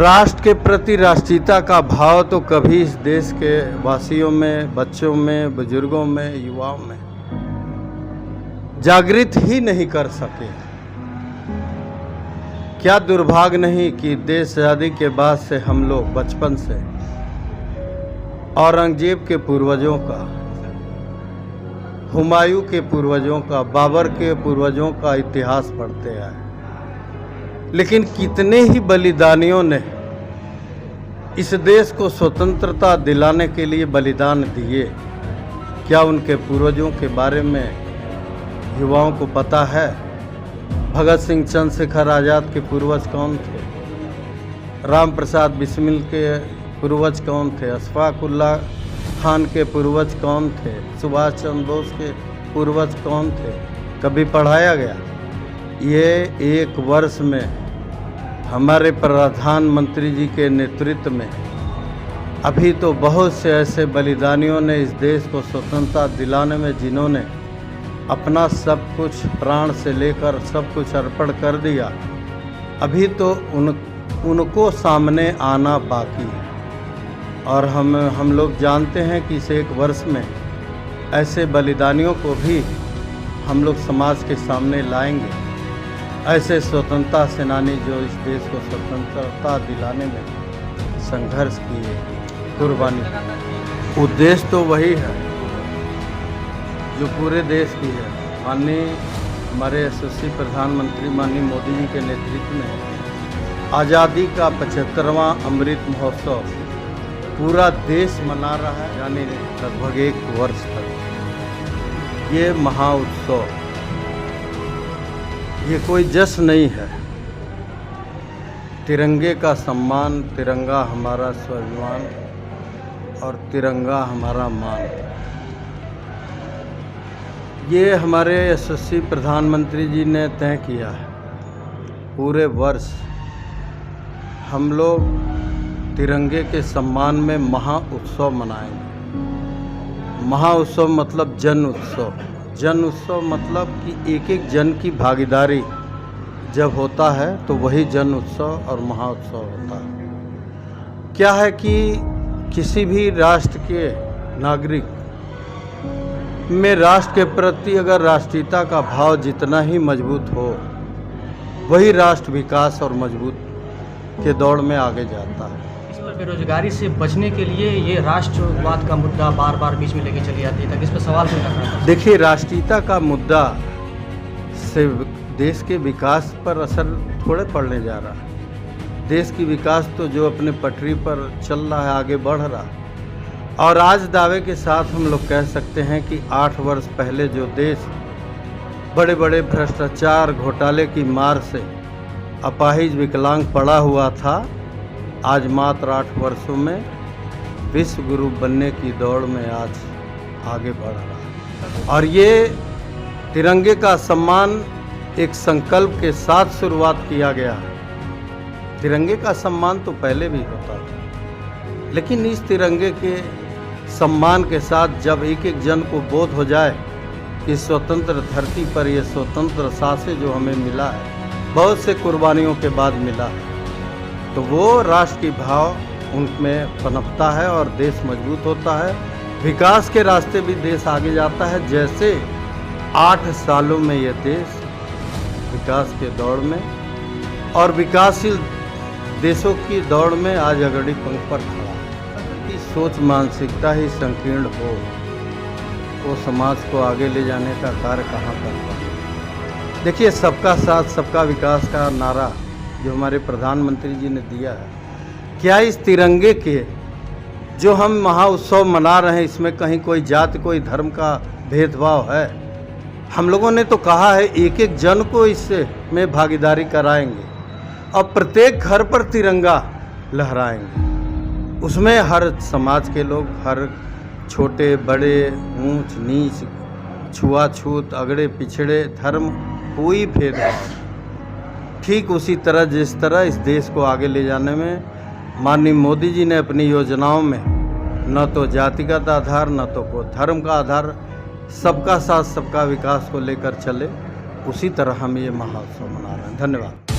राष्ट्र के प्रति राष्ट्रीयता का भाव तो कभी इस देश के वासियों में, बच्चों में, बुजुर्गों में, युवाओं में जागृत ही नहीं कर सके। क्या दुर्भाग्य नहीं कि देश आज़ादी के बाद से हम लोग बचपन से औरंगजेब के पूर्वजों का, हुमायूं के पूर्वजों का, बाबर के पूर्वजों का इतिहास पढ़ते आए, लेकिन कितने ही बलिदानियों ने इस देश को स्वतंत्रता दिलाने के लिए बलिदान दिए। क्या उनके पूर्वजों के बारे में युवाओं को पता है? भगत सिंह, चंद्रशेखर आज़ाद के पूर्वज कौन थे? राम प्रसाद बिस्मिल के पूर्वज कौन थे? अशफाक उल्लाह खान के पूर्वज कौन थे? सुभाष चंद्र बोस के पूर्वज कौन थे? कभी पढ़ाया गया? ये एक वर्ष में हमारे प्रधानमंत्री जी के नेतृत्व में अभी तो बहुत से ऐसे बलिदानियों ने इस देश को स्वतंत्रता दिलाने में, जिन्होंने अपना सब कुछ प्राण से लेकर सब कुछ अर्पण कर दिया, अभी तो उनको सामने आना बाकी है। और हम लोग जानते हैं कि इस एक वर्ष में ऐसे बलिदानियों को भी हम लोग समाज के सामने लाएंगे। ऐसे स्वतंत्रता सेनानी जो इस देश को स्वतंत्रता दिलाने में संघर्ष किए, कुर्बानी, उद्देश्य तो वही है जो पूरे देश की है। माननीय हमारे यशस्वी प्रधानमंत्री माननीय मोदी जी के नेतृत्व में आज़ादी का 75वां अमृत महोत्सव पूरा देश मना रहा है, यानी लगभग एक वर्ष तक। ये महाउत्सव, ये कोई जश्न नहीं है। तिरंगे का सम्मान, तिरंगा हमारा स्वाभिमान और तिरंगा हमारा मान। ये हमारे यशस्वी प्रधानमंत्री जी ने तय किया है। पूरे वर्ष हम लोग तिरंगे के सम्मान में महाउत्सव मनाएंगे। महाउत्सव मतलब जन उत्सव। जन उत्सव मतलब कि एक एक जन की भागीदारी जब होता है तो वही जन उत्सव और महाउत्सव होता है। क्या है कि किसी भी राष्ट्र के नागरिक में राष्ट्र के प्रति अगर राष्ट्रीयता का भाव जितना ही मजबूत हो, वही राष्ट्र विकास और मजबूत के दौड़ में आगे जाता है। बेरोजगारी से बचने के लिए ये राष्ट्रवाद का मुद्दा बार बार बीच में लेके चली जाती है, ताकि इस पर सवाल भी रखना। देखिए, राष्ट्रीयता का मुद्दा से देश के विकास पर असर थोड़े पड़ने जा रहा है। देश की विकास तो जो अपने पटरी पर चल रहा है, आगे बढ़ रहा है। और आज दावे के साथ हम लोग कह सकते हैं कि 8 वर्ष पहले जो देश बड़े बड़े भ्रष्टाचार घोटाले की मार से अपाहिज विकलांग पड़ा हुआ था, आज मात्र 8 वर्षों में विश्व गुरु बनने की दौड़ में आज आगे बढ़ रहा है। और ये तिरंगे का सम्मान एक संकल्प के साथ शुरुआत किया गया है। तिरंगे का सम्मान तो पहले भी होता था, लेकिन इस तिरंगे के सम्मान के साथ जब एक एक जन को बोध हो जाए कि स्वतंत्र धरती पर ये स्वतंत्र सांसें जो हमें मिला है, बहुत से कुर्बानियों के बाद मिला है, तो वो राष्ट्र की भाव उनमें पनपता है और देश मजबूत होता है। विकास के रास्ते भी देश आगे जाता है। जैसे 8 सालों में ये देश विकास के दौड़ में और विकासशील देशों की दौड़ में आज अग्रणी पंक्ति पर खड़ा है। कि सोच मानसिकता ही संकीर्ण हो, वो समाज को आगे ले जाने का कार्य कहाँ कर पाए। देखिए, सबका साथ सबका विकास का नारा जो हमारे प्रधानमंत्री जी ने दिया है, क्या इस तिरंगे के जो हम महाउत्सव मना रहे हैं, इसमें कहीं कोई जाति, कोई धर्म का भेदभाव है? हम लोगों ने तो कहा है एक एक जन को इससे में भागीदारी कराएंगे और प्रत्येक घर पर तिरंगा लहराएंगे। उसमें हर समाज के लोग, हर छोटे बड़े, ऊंच नीच, छुआछूत, अगड़े पिछड़े, धर्म, कोई भेदभाव। ठीक उसी तरह जिस तरह इस देश को आगे ले जाने में माननीय मोदी जी ने अपनी योजनाओं में न तो जातिगत आधार, न तो कोई धर्म का आधार, सबका साथ सबका विकास को लेकर चले, उसी तरह हम ये महोत्सव मना रहे हैं। धन्यवाद।